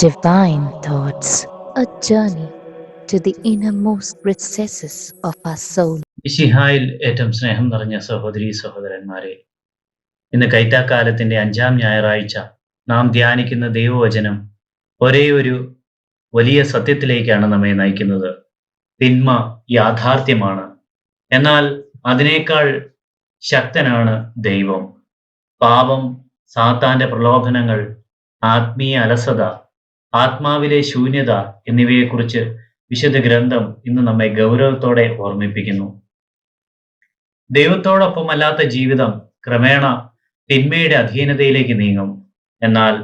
Divine Thoughts, a journey to the innermost recesses of our soul. ഇശിഹായിൽ ഏറ്റവും സ്നേഹം നിറഞ്ഞ സഹോദരീ സഹോദരന്മാരെ, ഇന്ന് കൈത്താക്കാലത്തിന്റെ 5-ാം ഞായറാഴ്ച നാം ധ്യാനിക്കുന്ന ദൈവവചനം ഒരേ ഒരു വലിയ സത്യത്തിലേക്കാണ് നമ്മെ നയിക്കുന്നത്. തിന്മ യാഥാർത്ഥ്യമാണ്, എന്നാൽ അതിനേക്കാൾ ശക്തനാണ് ദൈവം. പാപം, സാത്താന്റെ പ്രലോഭനങ്ങൾ, ആത്മീയ അലസത, ആത്മാവിലെ ശൂന്യത എന്നിവയെക്കുറിച്ച് വിശുദ്ധ ഗ്രന്ഥം ഇന്ന് നമ്മെ ഗൗരവത്തോടെ ഓർമ്മിപ്പിക്കുന്നു. ദൈവത്തോടൊപ്പമല്ലാത്ത ജീവിതം ക്രമേണ തിന്മയുടെ അധീനതയിലേക്ക് നീങ്ങും. എന്നാൽ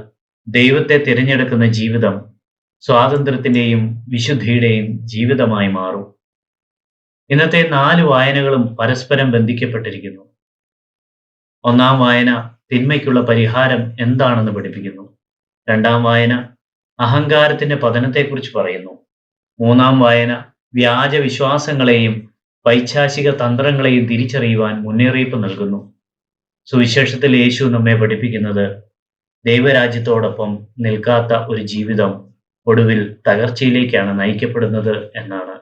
ദൈവത്തെ തിരഞ്ഞെടുക്കുന്ന ജീവിതം സ്വാതന്ത്ര്യത്തിന്റെയും വിശുദ്ധിയുടെയും ജീവിതമായി മാറും. ഇന്നത്തെ 4 വായനകളും പരസ്പരം ബന്ധിക്കപ്പെട്ടിരിക്കുന്നു. 1-ാം വായന തിന്മയ്ക്കുള്ള പരിഹാരം എന്താണെന്ന് പഠിപ്പിക്കുന്നു. 2-ാം വായന അഹങ്കാരത്തിന്റെ പതനത്തെക്കുറിച്ച് പറയുന്നു. 3-ാം വായന വ്യാജ വിശ്വാസങ്ങളെയും പൈശാചിക തന്ത്രങ്ങളെയും തിരിച്ചറിയുവാൻ മുന്നറിയിപ്പ് നൽകുന്നു. സുവിശേഷത്തിൽ യേശു നമ്മെ പഠിപ്പിക്കുന്നത് ദൈവരാജ്യത്തോടൊപ്പം നിൽക്കാത്ത ഒരു ജീവിതം ഒടുവിൽ തകർച്ചയിലേക്കാണ് നയിക്കപ്പെടുന്നത് എന്നാണ്.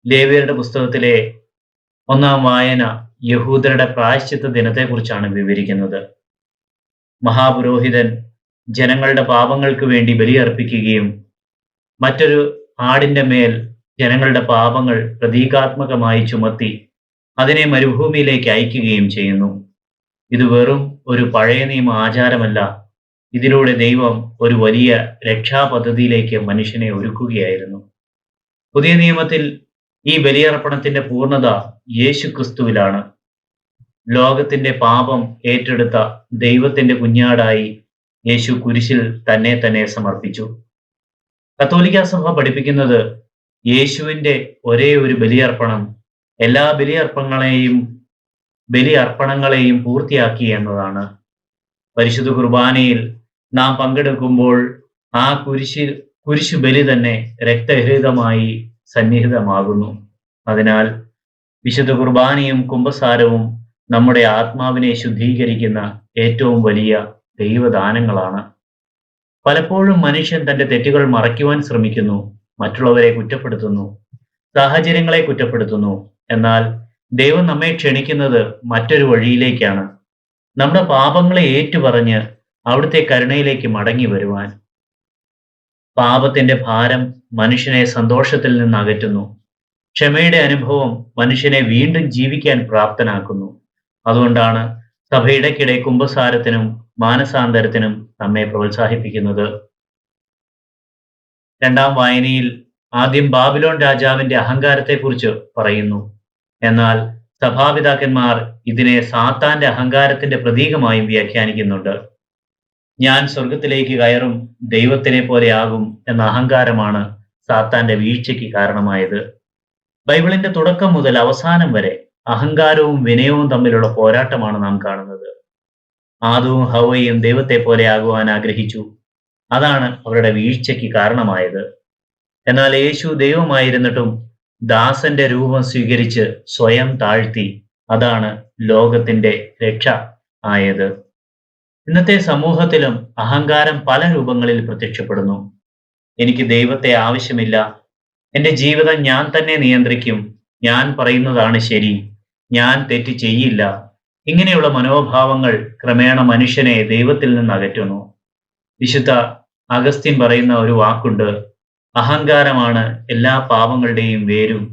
ലേവ്യരുടെ പുസ്തകത്തിലെ 1-ാം വായന യഹൂദരുടെ പ്രായശ്ചിത്ത ദിനത്തെക്കുറിച്ചാണ് വിവരിക്കുന്നത്. മഹാപുരോഹിതൻ ജനങ്ങളുടെ പാപങ്ങൾക്ക് വേണ്ടി ബലിയർപ്പിക്കുകയും മറ്റൊരു ആടിന്റെ മേൽ ജനങ്ങളുടെ പാപങ്ങൾ പ്രതീകാത്മകമായി ചുമത്തി അതിനെ മരുഭൂമിയിലേക്ക് അയക്കുകയും ചെയ്യുന്നു. ഇത് വെറും ഒരു പഴയ നിയമ ആചാരമല്ല. ഇതിലൂടെ ദൈവം ഒരു വലിയ രക്ഷാപദ്ധതിയിലേക്ക് മനുഷ്യനെ ഒരുക്കുകയായിരുന്നു. പുതിയ നിയമത്തിൽ ഈ ബലിയർപ്പണത്തിന്റെ പൂർണ്ണത യേശു ക്രിസ്തുവിലാണ്. ലോകത്തിന്റെ പാപം ഏറ്റെടുത്ത ദൈവത്തിന്റെ കുഞ്ഞാടായി യേശു കുരിശിൽ തന്നെ സമർപ്പിച്ചു. കത്തോലിക്ക സഭ പഠിപ്പിക്കുന്നത് യേശുവിന്റെ ഒരേ ഒരു ബലിയർപ്പണം എല്ലാ ബലിയർപ്പണങ്ങളെയും പൂർത്തിയാക്കി എന്നതാണ്. പരിശുദ്ധ കുർബാനയിൽ നാം പങ്കെടുക്കുമ്പോൾ ആ കുരിശു ബലി തന്നെ രക്തരഹിതമായി സന്നിഹിതമാകുന്നു. അതിനാൽ വിശുദ്ധ കുർബാനയും കുമ്പസാരവും നമ്മുടെ ആത്മാവിനെ ശുദ്ധീകരിക്കുന്ന ഏറ്റവും വലിയ ദൈവദാനങ്ങളാണ്. പലപ്പോഴും മനുഷ്യൻ തന്റെ തെറ്റുകൾ മറയ്ക്കുവാൻ ശ്രമിക്കുന്നു, മറ്റുള്ളവരെ കുറ്റപ്പെടുത്തുന്നു, സാഹചര്യങ്ങളെ കുറ്റപ്പെടുത്തുന്നു. എന്നാൽ ദൈവം നമ്മെ ക്ഷണിക്കുന്നത് മറ്റൊരു വഴിയിലേക്കാണ്. നമ്മുടെ പാപങ്ങളെ ഏറ്റുപറഞ്ഞ് അവിടുത്തെ കരുണയിലേക്ക് മടങ്ങി വരുവാൻ. പാപത്തിന്റെ ഭാരം മനുഷ്യനെ സന്തോഷത്തിൽ നിന്ന് അകറ്റുന്നു. ക്ഷമയുടെ അനുഭവം മനുഷ്യനെ വീണ്ടും ജീവിക്കാൻ പ്രാപ്തനാക്കുന്നു. അതുകൊണ്ടാണ് സഭ ഇടയ്ക്കിടെ കുമ്പസാരത്തിനും മാനസാന്തരത്തിനും നമ്മെ പ്രോത്സാഹിപ്പിക്കുന്നത്. 2-ാം വായനയിൽ ആദ്യം ബാബിലോൺ രാജാവിന്റെ അഹങ്കാരത്തെക്കുറിച്ച് പറയുന്നു. എന്നാൽ സഭാപിതാക്കന്മാർ ഇതിനെ സാത്താന്റെ അഹങ്കാരത്തിന്റെ പ്രതീകമായും വ്യാഖ്യാനിക്കുന്നുണ്ട്. ഞാൻ സ്വർഗത്തിലേക്ക് കയറും, ദൈവത്തിനെ പോലെയാകും എന്ന അഹങ്കാരമാണ് സാത്താന്റെ വീഴ്ചയ്ക്ക് കാരണമായത്. ബൈബിളിന്റെ തുടക്കം മുതൽ അവസാനം വരെ അഹങ്കാരവും വിനയവും തമ്മിലുള്ള പോരാട്ടമാണ് നാം കാണുന്നത്. ആദവും ഹവ്വയും ദൈവത്തെ പോലെ ആകുവാൻ ആഗ്രഹിച്ചു. അതാണ് അവരുടെ വീഴ്ചയ്ക്ക് കാരണമായത്. എന്നാൽ യേശു ദൈവമായിരുന്നിട്ടും ദാസന്റെ രൂപം സ്വീകരിച്ച് സ്വയം താഴ്ത്തി. അതാണ് ലോകത്തിന്റെ രക്ഷ ആയത്. ഇന്നത്തെ സമൂഹത്തിലും അഹങ്കാരം പല രൂപങ്ങളിൽ പ്രത്യക്ഷപ്പെടുന്നു. എനിക്ക് ദൈവത്തെ ആവശ്യമില്ല, എൻ്റെ ജീവിതം ഞാൻ തന്നെ നിയന്ത്രിക്കും, ഞാൻ പറയുന്നതാണ് ശരി, ഞാൻ തെറ്റ് ചെയ്യില്ല. ഇങ്ങനെയുള്ള മനോഭാവങ്ങൾ ക്രമേണ മനുഷ്യനെ ദൈവത്തിൽ നിന്ന് അകറ്റുന്നു. വിശുദ്ധ അഗസ്ത്യൻ പറയുന്ന ഒരു വാക്കുണ്ട്: അഹങ്കാരമാണ് എല്ലാ പാപങ്ങളുടെയും വേരും,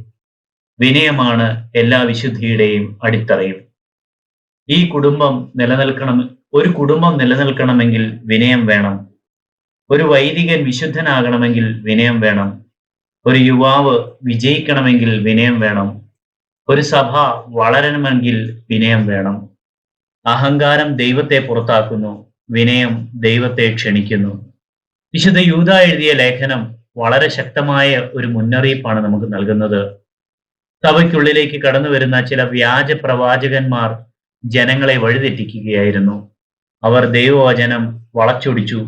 വിനയമാണ് എല്ലാ വിശുദ്ധിയുടെയും അടിത്തറയും. ഒരു കുടുംബം നിലനിൽക്കണമെങ്കിൽ വിനയം വേണം. ഒരു വൈദികൻ വിശുദ്ധനാകണമെങ്കിൽ വിനയം വേണം. ഒരു യുവാവ് വിജയിക്കണമെങ്കിൽ വിനയം വേണം. ഒരു സഭ വളരണമെങ്കിൽ വിനയം വേണം. അഹങ്കാരം ദൈവത്തെ പുറത്താക്കുന്നു, വിനയം ദൈവത്തെ ക്ഷണിക്കുന്നു. വിശുദ്ധ യൂദാ എഴുതിയ ലേഖനം വളരെ ശക്തമായ ഒരു മുന്നറിയിപ്പാണ് നമുക്ക് നൽകുന്നത്. സഭയ്ക്കുള്ളിലേക്ക് കടന്നു വരുന്ന ചില വ്യാജ പ്രവാചകന്മാർ ജനങ്ങളെ വഴിതെറ്റിക്കുകയായിരുന്നു. അവർ ദൈവവചനം വളച്ചൊടിച്ചു,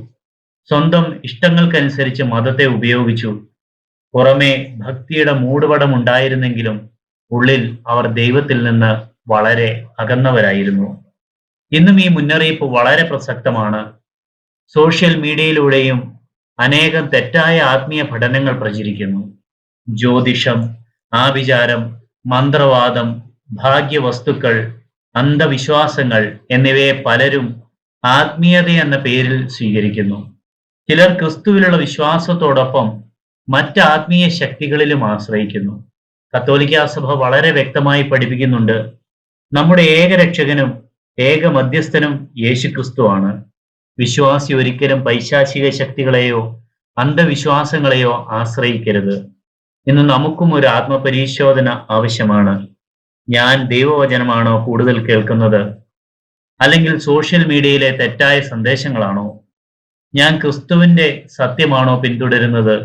സ്വന്തം ഇഷ്ടങ്ങൾക്കനുസരിച്ച് മതത്തെ ഉപയോഗിച്ചു. പുറമേ ഭക്തിയുടെ മൂടുപടം ഉണ്ടായിരുന്നെങ്കിലും ഉള്ളിൽ അവർ ദൈവത്തിൽ നിന്ന് വളരെ അകന്നവരായിരുന്നു. ഇന്നും ഈ മുന്നറിയിപ്പ് വളരെ പ്രസക്തമാണ്. സോഷ്യൽ മീഡിയയിലൂടെയും അനേകം തെറ്റായ ആത്മീയ പഠനങ്ങൾ പ്രചരിക്കുന്നു. ജ്യോതിഷം, ആഭിചാരം, മന്ത്രവാദം, ഭാഗ്യവസ്തുക്കൾ, അന്ധവിശ്വാസങ്ങൾ എന്നിവയെ പലരും ആത്മീയത എന്ന പേരിൽ സ്വീകരിക്കുന്നു. ചിലർ ക്രിസ്തുവിലുള്ള വിശ്വാസത്തോടൊപ്പം മറ്റ് ആത്മീയ ശക്തികളിലും ആശ്രയിക്കുന്നു. കത്തോലിക്കാ സഭ വളരെ വ്യക്തമായി പഠിപ്പിക്കുന്നുണ്ട്, നമ്മുടെ ഏകരക്ഷകനും ഏക മധ്യസ്ഥനും യേശുക്രിസ്തുവാണ്. വിശ്വാസി ഒരിക്കലും പൈശാചിക ശക്തികളെയോ അന്ധവിശ്വാസങ്ങളെയോ ആശ്രയിക്കരുത്. ഇന്ന് നമുക്കും ഒരു ആത്മപരിശോധന ആവശ്യമാണ്. ഞാൻ ദൈവവചനമാണോ കൂടുതൽ കേൾക്കുന്നത്, അല്ലെങ്കിൽ സോഷ്യൽ മീഡിയയിലെ തെറ്റായ സന്ദേശങ്ങളാണോ? ഞാൻ ക്രിസ്തുവിന്റെ സത്യമാണോ പിന്തുടരുന്നത്,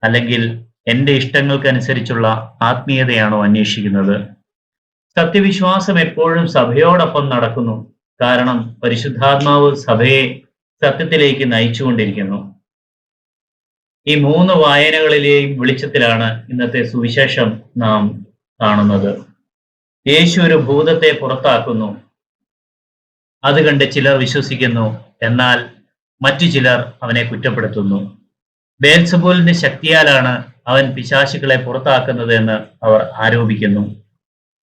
അല്ലെങ്കിൽ എൻ്റെ ഇഷ്ടങ്ങൾക്കനുസരിച്ചുള്ള ആത്മീയതയാണോ അന്വേഷിക്കുന്നത്? സത്യവിശ്വാസം എപ്പോഴും സഭയോടൊപ്പം നടക്കുന്നു, കാരണം പരിശുദ്ധാത്മാവ് സഭയെ സത്യത്തിലേക്ക് നയിച്ചുകൊണ്ടിരിക്കുന്നു. ഈ 3 വായനകളിലെയും വെളിച്ചത്തിലാണ് ഇന്നത്തെ സുവിശേഷം നാം കാണുന്നത്. യേശു ഒരു ഭൂതത്തെ പുറത്താക്കുന്നു. അത് കണ്ട് ചിലർ വിശ്വസിക്കുന്നു, എന്നാൽ മറ്റു ചിലർ അവനെ കുറ്റപ്പെടുത്തുന്നു. ബേൽസെബൂലിന്റെ ശക്തിയാലാണ് അവൻ പിശാചുക്കളെ പുറത്താക്കുന്നത് എന്ന് അവർ ആരോപിക്കുന്നു.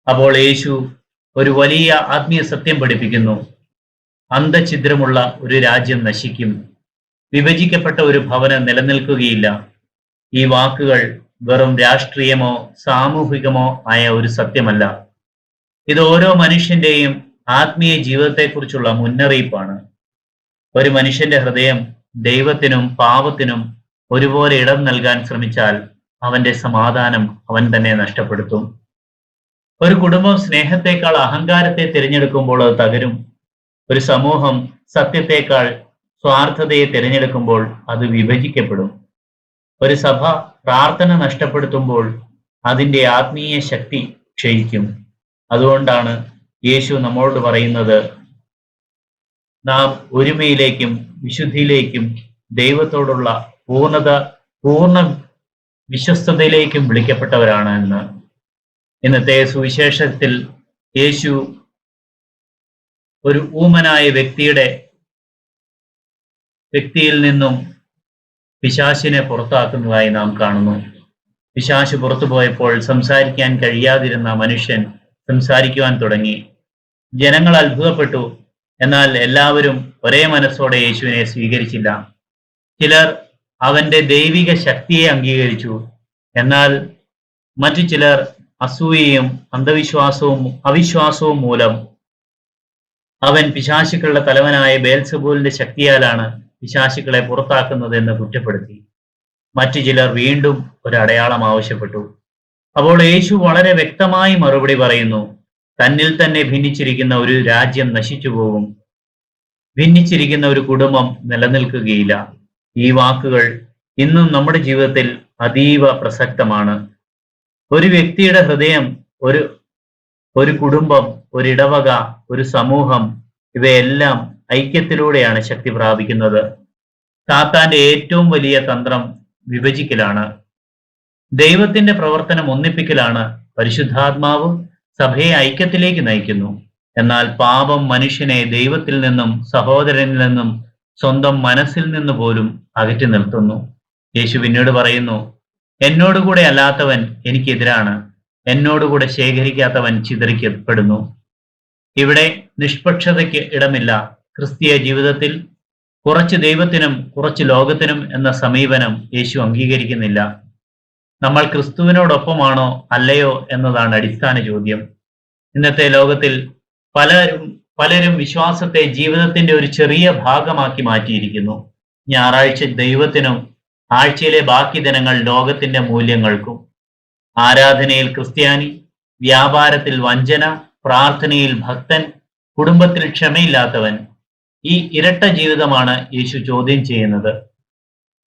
അപ്പോൾ യേശു ഒരു വലിയ ആത്മീയ സത്യം പഠിപ്പിക്കുന്നു. അന്ധഛിദ്രമുള്ള ഒരു രാജ്യം നശിക്കും, വിഭജിക്കപ്പെട്ട ഒരു ഭവനം നിലനിൽക്കുകയില്ല. ഈ വാക്കുകൾ വെറും രാഷ്ട്രീയമോ സാമൂഹികമോ ആയ ഒരു സത്യമല്ല. ഇത് ഓരോ മനുഷ്യന്റെയും ആത്മീയ ജീവിതത്തെക്കുറിച്ചുള്ള മുന്നറിയിപ്പാണ്. ഒരു മനുഷ്യന്റെ ഹൃദയം ദൈവത്തിനും പാപത്തിനും ഒരുപോലെ ഇടം നൽകാൻ ശ്രമിച്ചാൽ അവന്റെ സമാധാനം അവൻ തന്നെ നഷ്ടപ്പെടുത്തും. ഒരു കുടുംബം സ്നേഹത്തെക്കാൾ അഹങ്കാരത്തെ തിരഞ്ഞെടുക്കുമ്പോൾ അത് തകരും. ഒരു സമൂഹം സത്യത്തെക്കാൾ സ്വാർത്ഥതയെ തിരഞ്ഞെടുക്കുമ്പോൾ അത് വിഭജിക്കപ്പെടും. ഒരു സഭ പ്രാർത്ഥന നഷ്ടപ്പെടുത്തുമ്പോൾ അതിൻ്റെ ആത്മീയ ശക്തി ക്ഷയിക്കും. അതുകൊണ്ടാണ് യേശു നമ്മോട് പറയുന്നത്, നാം ഒരുമയിലേക്കും വിശുദ്ധിയിലേക്കും ദൈവത്തോടുള്ള പൂർണ്ണ വിശ്വസ്തതയിലേക്കും വിളിക്കപ്പെട്ടവരാണ് എന്ന്. ഇന്നത്തെ സുവിശേഷത്തിൽ യേശു ഒരു ഊമനായ വ്യക്തിയിൽ നിന്നും പിശാചിനെ പുറത്താക്കുന്നതായി നാം കാണുന്നു. പിശാച് പുറത്തു പോയപ്പോൾ സംസാരിക്കാൻ കഴിയാതിരുന്ന മനുഷ്യൻ സംസാരിക്കുവാൻ തുടങ്ങി. ജനങ്ങൾ അത്ഭുതപ്പെട്ടു. എന്നാൽ എല്ലാവരും ഒരേ മനസ്സോടെ യേശുവിനെ സ്വീകരിച്ചില്ല. ചിലർ അവന്റെ ദൈവിക ശക്തിയെ അംഗീകരിച്ചു, എന്നാൽ മറ്റു ചിലർ അസൂയയും അവിശ്വാസവും മൂലം അവൻ പിശാചുക്കളുടെ തലവനായ ബേൽസെബൂലിന്റെ ശക്തിയാലാണ് പിശാചുക്കളെ പുറത്താക്കുന്നത് എന്ന് കുറ്റപ്പെടുത്തി. മറ്റു ചിലർ വീണ്ടും ഒരു അടയാളം ആവശ്യപ്പെട്ടു. അപ്പോൾ യേശു വളരെ വ്യക്തമായി മറുപടി പറയുന്നു, തന്നിൽ തന്നെ ഭിന്നിച്ചിരിക്കുന്ന ഒരു രാജ്യം നശിച്ചു പോകും, ഭിന്നിച്ചിരിക്കുന്ന ഒരു കുടുംബം നിലനിൽക്കുകയില്ല. ഈ വാക്കുകൾ ഇന്നും നമ്മുടെ ജീവിതത്തിൽ അതീവ പ്രസക്തമാണ്. ഒരു വ്യക്തിയുടെ ഹൃദയം, ഒരു കുടുംബം, ഒരിടവക, ഒരു സമൂഹം, ഇവയെല്ലാം ഐക്യത്തിലൂടെയാണ് ശക്തി പ്രാപിക്കുന്നത്. സാത്താന്റെ ഏറ്റവും വലിയ തന്ത്രം വിഭജിക്കലാണ്. ദൈവത്തിന്റെ പ്രവർത്തനം ഒന്നിപ്പിക്കലാണ്. പരിശുദ്ധാത്മാവ് സഭയെ ഐക്യത്തിലേക്ക് നയിക്കുന്നു. എന്നാൽ പാപം മനുഷ്യനെ ദൈവത്തിൽ നിന്നും സഹോദരനിൽ നിന്നും സ്വന്തം മനസ്സിൽ നിന്ന് പോലും അകറ്റി നിർത്തുന്നു. യേശു പിന്നീട് പറയുന്നു, എന്നോടുകൂടെ അല്ലാത്തവൻ എനിക്കെതിരാണ്, എന്നോടുകൂടെ ശേഖരിക്കാത്തവൻ ചിതറിക്കപ്പെടുന്നു. ഇവിടെ നിഷ്പക്ഷതയ്ക്ക് ഇടമില്ല. ക്രിസ്തീയ ജീവിതത്തിൽ കുറച്ച് ദൈവത്തിനും കുറച്ച് ലോകത്തിനും എന്ന സമീപനം യേശു അംഗീകരിക്കുന്നില്ല. നമ്മൾ ക്രിസ്തുവിനോടൊപ്പമാണോ അല്ലയോ എന്നതാണ് അടിസ്ഥാന ചോദ്യം. ഇന്നത്തെ ലോകത്തിൽ പലരും വിശ്വാസത്തെ ജീവിതത്തിന്റെ ഒരു ചെറിയ ഭാഗമാക്കി മാറ്റിയിരിക്കുന്നു. ഞായറാഴ്ച ദൈവത്തിനും ആഴ്ചയിലെ ബാക്കി ദിനങ്ങൾ ലോകത്തിന്റെ മൂല്യങ്ങൾക്കും. ആരാധനയിൽ ക്രിസ്ത്യാനി, വ്യാപാരത്തിൽ വഞ്ചന, പ്രാർത്ഥനയിൽ ഭക്തൻ, കുടുംബത്തിൽ ക്ഷമയില്ലാത്തവൻ. ഈ ഇരട്ട ജീവിതമാണ് യേശു ചോദ്യം ചെയ്യുന്നത്.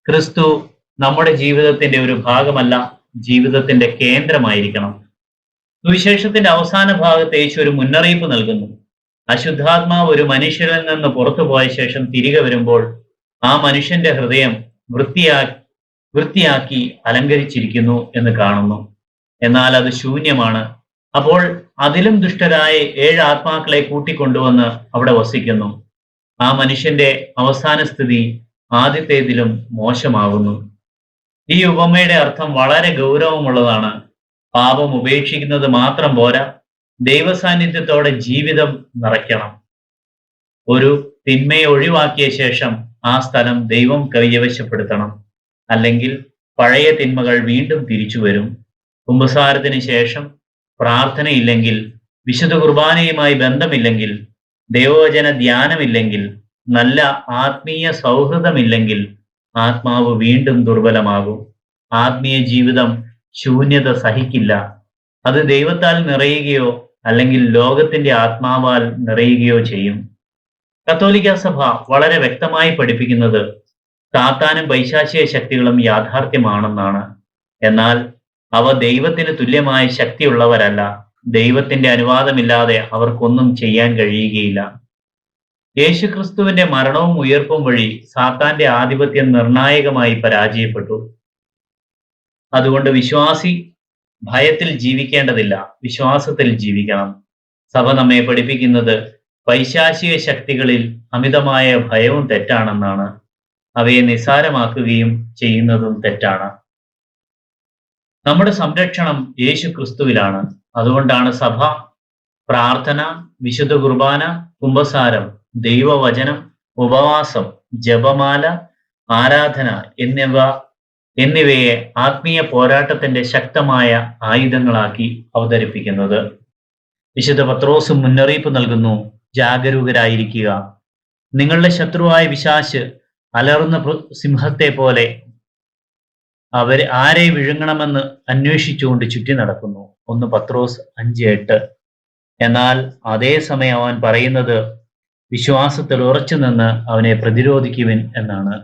ക്രിസ്തു നമ്മുടെ ജീവിതത്തിന്റെ ഒരു ഭാഗമല്ല, ജീവിതത്തിന്റെ കേന്ദ്രമായിരിക്കണം. സുവിശേഷത്തിന്റെ അവസാന ഭാഗത്ത് യേശു ഒരു മുന്നറിയിപ്പ് നൽകുന്നു. അശുദ്ധാത്മാവ് ഒരു മനുഷ്യരിൽ നിന്ന് പുറത്തുപോയ ശേഷം തിരികെ വരുമ്പോൾ ആ മനുഷ്യന്റെ ഹൃദയം വൃത്തിയാക്കി അലങ്കരിച്ചിരിക്കുന്നു എന്ന് കാണുന്നു. എന്നാൽ അത് ശൂന്യമാണ്. അപ്പോൾ അതിലും ദുഷ്ടരായ 7 ആത്മാക്കളെ കൂട്ടിക്കൊണ്ടുവന്ന് അവിടെ വസിക്കുന്നു. ആ മനുഷ്യന്റെ അവസാന സ്ഥിതി ആദ്യത്തേതിലും മോശമാകുന്നു. ഈ ഉപമയുടെ അർത്ഥം വളരെ ഗൗരവമുള്ളതാണ്. പാപം ഉപേക്ഷിക്കുന്നത് മാത്രം പോരാ, ദൈവസാന്നിധ്യത്തോടെ ജീവിതം നിറയ്ക്കണം. ഒരു തിന്മയെ ഒഴിവാക്കിയ ശേഷം ആ സ്ഥലം ദൈവം കൈവശപ്പെടുത്തണം. അല്ലെങ്കിൽ പഴയ തിന്മകൾ വീണ്ടും തിരിച്ചു വരും. കുമ്പസാരത്തിന് ശേഷം പ്രാർത്ഥനയില്ലെങ്കിൽ, വിശുദ്ധ കുർബാനയുമായി ബന്ധമില്ലെങ്കിൽ, ദൈവവചന ധ്യാനമില്ലെങ്കിൽ, നല്ല ആത്മീയ സൗഹൃദമില്ലെങ്കിൽ ആത്മാവ് വീണ്ടും ദുർബലമാകും. ആത്മീയ ജീവിതം ശൂന്യത സഹിക്കില്ല. അത് ദൈവത്താൽ നിറയുകയോ അല്ലെങ്കിൽ ലോകത്തിന്റെ ആത്മാവാൽ നിറയുകയോ ചെയ്യും. കത്തോലിക്ക സഭ വളരെ വ്യക്തമായി പഠിപ്പിക്കുന്നത് സാത്താനും പൈശാചിക ശക്തികളും യാഥാർത്ഥ്യമാണെന്നാണ്. എന്നാൽ അവ ദൈവത്തിന് തുല്യമായ ശക്തിയുള്ളവരല്ല. ദൈവത്തിന്റെ അനുവാദമില്ലാതെ അവർക്കൊന്നും ചെയ്യാൻ കഴിയുകയില്ല. യേശുക്രിസ്തുവിന്റെ മരണവും ഉയർപ്പും വഴി സാത്താന്റെ ആധിപത്യം നിർണായകമായി പരാജയപ്പെട്ടു. അതുകൊണ്ട് വിശ്വാസി ഭയത്തിൽ ജീവിക്കേണ്ടതില്ല, വിശ്വാസത്തിൽ ജീവിക്കണം. സഭ നമ്മെ പഠിപ്പിക്കുന്നത് പൈശാചിക ശക്തികളിൽ അമിതമായ ഭയവും തെറ്റാണെന്നാണ്. അവയെ നിസ്സാരമാക്കുകയും ചെയ്യുന്നതും തെറ്റാണ്. നമ്മുടെ സംരക്ഷണം യേശു ക്രിസ്തുവിലാണ്. അതുകൊണ്ടാണ് സഭ പ്രാർത്ഥന, വിശുദ്ധ കുർബാന, കുമ്പസാരം, ദൈവവചനം, ഉപവാസം, ജപമാല, ആരാധന എന്നിവയെ ആത്മീയ പോരാട്ടത്തിന്റെ ശക്തമായ ആയുധങ്ങളാക്കി അവതരിപ്പിക്കുന്നത്. വിശുദ്ധ പത്രോസ് മുന്നറിയിപ്പ് നൽകുന്നു, ജാഗരൂകരായിരിക്കുക. നിങ്ങളുടെ ശത്രുവായ പിശാച് അലറുന്ന സിംഹത്തെ പോലെ ആരെ വിഴുങ്ങണമെന്ന് അന്വേഷിച്ചുകൊണ്ട് ചുറ്റി നടക്കുന്നു. 1 പത്രോസ് 5:8. എന്നാൽ അതേസമയം അവൻ പറയുന്നത് വിശ്വാസത്തിൽ ഉറച്ചു നിന്ന് അവനെ പ്രതിരോധിക്കുവിൻ എന്നാണ്.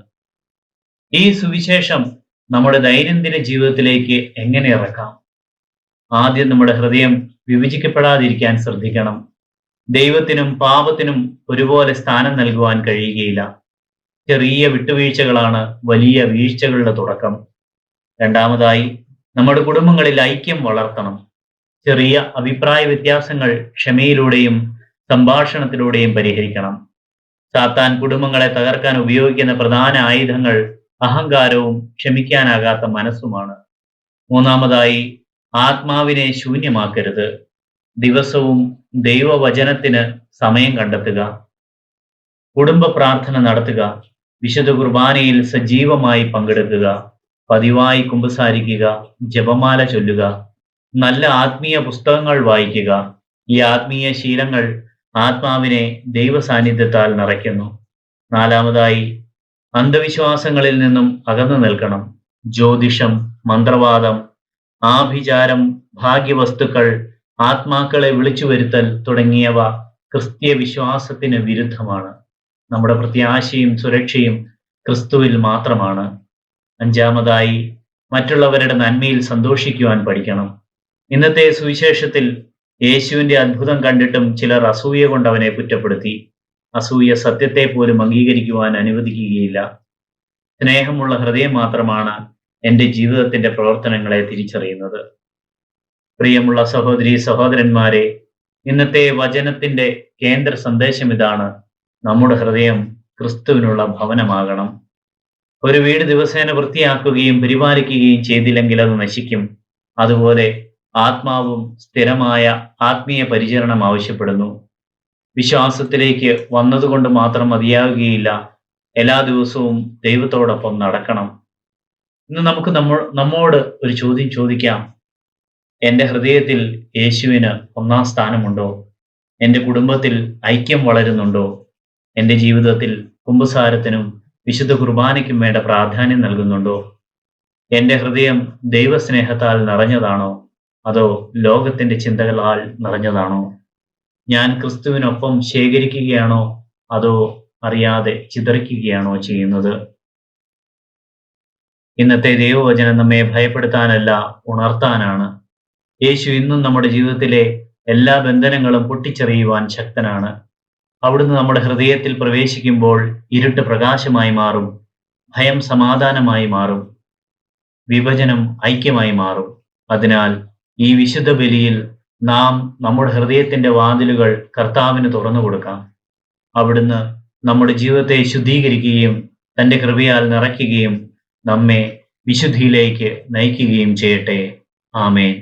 ഈ സുവിശേഷം നമ്മുടെ ദൈനംദിന ജീവിതത്തിലേക്ക് എങ്ങനെ ഇറക്കാം? ആദ്യം നമ്മുടെ ഹൃദയം വിഭജിക്കപ്പെടാതിരിക്കാൻ ശ്രദ്ധിക്കണം. ദൈവത്തിനും പാപത്തിനും ഒരുപോലെ സ്ഥാനം നൽകുവാൻ കഴിയുകയില്ല. ചെറിയ വിട്ടുവീഴ്ചകളാണ് വലിയ വീഴ്ചകളുടെ തുടക്കം. രണ്ടാമതായി, നമ്മുടെ കുടുംബങ്ങളിൽ ഐക്യം വളർത്തണം. ചെറിയ അഭിപ്രായ വ്യത്യാസങ്ങൾ ക്ഷമയിലൂടെയും സംഭാഷണത്തിലൂടെയും പരിഹരിക്കണം. സാത്താൻ കുടുംബങ്ങളെ തകർക്കാൻ ഉപയോഗിക്കുന്ന പ്രധാന ആയുധങ്ങൾ അഹങ്കാരവും ക്ഷമിക്കാനാകാത്ത മനസ്സുമാണ്. മൂന്നാമതായി, ആത്മാവിനെ ശൂന്യമാക്കരുത്. ദിവസവും ദൈവവചനത്തിന് സമയം കണ്ടെത്തുക, കുടുംബ പ്രാർത്ഥന നടത്തുക, വിശുദ്ധ കുർബാനയിൽ സജീവമായി പങ്കെടുക്കുക, പതിവായി കുമ്പസാരിക്കുക, ജപമാല ചൊല്ലുക, നല്ല ആത്മീയ പുസ്തകങ്ങൾ വായിക്കുക. ഈ ആത്മീയ ശീലങ്ങൾ ആത്മാവിനെ ദൈവ സാന്നിധ്യത്താൽ നിറയ്ക്കുന്നു. നാലാമതായി, അന്ധവിശ്വാസങ്ങളിൽ നിന്നും അകന്നു നിൽക്കണം. ജ്യോതിഷം, മന്ത്രവാദം, ആഭിചാരം, ഭാഗ്യവസ്തുക്കൾ, ആത്മാക്കളെ വിളിച്ചു വരുത്തൽ തുടങ്ങിയവ ക്രിസ്തീയ വിശ്വാസത്തിന് വിരുദ്ധമാണ്. നമ്മുടെ പ്രത്യാശയും സുരക്ഷയും ക്രിസ്തുവിൽ മാത്രമാണ്. അഞ്ചാമതായി, മറ്റുള്ളവരുടെ നന്മയിൽ സന്തോഷിക്കുവാൻ പഠിക്കണം. ഇന്നത്തെ സുവിശേഷത്തിൽ യേശുവിന്റെ അത്ഭുതം കണ്ടിട്ടും ചിലർ അസൂയ കൊണ്ട് അവനെ കുറ്റപ്പെടുത്തി. അസൂയ സത്യത്തെ പോലും അംഗീകരിക്കുവാൻ അനുവദിക്കുകയില്ല. സ്നേഹമുള്ള ഹൃദയം മാത്രമാണ് എൻ്റെ ജീവിതത്തിന്റെ പ്രവർത്തനങ്ങളെ തിരിച്ചറിയുന്നത്. പ്രിയമുള്ള സഹോദരി സഹോദരന്മാരെ, ഇന്നത്തെ വചനത്തിന്റെ കേന്ദ്ര സന്ദേശം ഇതാണ്: നമ്മുടെ ഹൃദയം ക്രിസ്തുവിനുള്ള ഭവനമാകണം. ഒരു വീട് ദിവസേന വൃത്തിയാക്കുകയും പരിപാലിക്കുകയും ചെയ്തില്ലെങ്കിൽ അത് നശിക്കും. അതുപോലെ ആത്മാവും സ്ഥിരമായ ആത്മീയ പരിചരണം ആവശ്യപ്പെടുന്നു. വിശ്വാസത്തിലേക്ക് വന്നതുകൊണ്ട് മാത്രം മതിയാകുകയില്ല, എല്ലാ ദിവസവും ദൈവത്തോടൊപ്പം നടക്കണം. ഇന്ന് നമുക്ക് നമ്മോട് ഒരു ചോദ്യം ചോദിക്കാം: എൻ്റെ ഹൃദയത്തിൽ യേശുവിന് ഒന്നാം സ്ഥാനമുണ്ടോ? എൻ്റെ കുടുംബത്തിൽ ഐക്യം വളരുന്നുണ്ടോ? എൻ്റെ ജീവിതത്തിൽ കുമ്പസാരത്തിനും വിശുദ്ധ കുർബാനയ്ക്കും വേണ്ട പ്രാധാന്യം നൽകുന്നുണ്ടോ? എൻ്റെ ഹൃദയം ദൈവസ്നേഹത്താൽ നിറഞ്ഞതാണോ അതോ ലോകത്തിന്റെ ചിന്തകളാൽ നിറഞ്ഞതാണോ? ഞാൻ ക്രിസ്തുവിനൊപ്പം ശേഖരിക്കുകയാണോ അതോ അറിയാതെ ചിതറിക്കുകയാണോ ചെയ്യുന്നത്? ഇന്നത്തെ ദൈവവചനം നമ്മെ ഭയപ്പെടുത്താനല്ല, ഉണർത്താനാണ്. യേശു ഇന്നും നമ്മുടെ ജീവിതത്തിലെ എല്ലാ ബന്ധനങ്ങളും പൊട്ടിച്ചെറിയുവാൻ ശക്തനാണ്. അവിടുന്ന് നമ്മുടെ ഹൃദയത്തിൽ പ്രവേശിക്കുമ്പോൾ ഇരുട്ട് പ്രകാശമായി മാറും, ഭയം സമാധാനമായി മാറും, വിഭജനം ഐക്യമായി മാറും. അതിനാൽ ഈ വിശുദ്ധ ബലിയിൽ നാം നമ്മുടെ ഹൃദയത്തിന്റെ വാതിലുകൾ കർത്താവിന് തുറന്നു കൊടുക്കാം. അവിടുന്ന് നമ്മുടെ ജീവിതത്തെ ശുദ്ധീകരിക്കുകയും തൻ്റെ കൃപയാൽ നിറയ്ക്കുകയും നമ്മെ വിശുദ്ധിയിലേക്ക് നയിക്കുകയും ചെയ്യട്ടെ. ആമേൻ.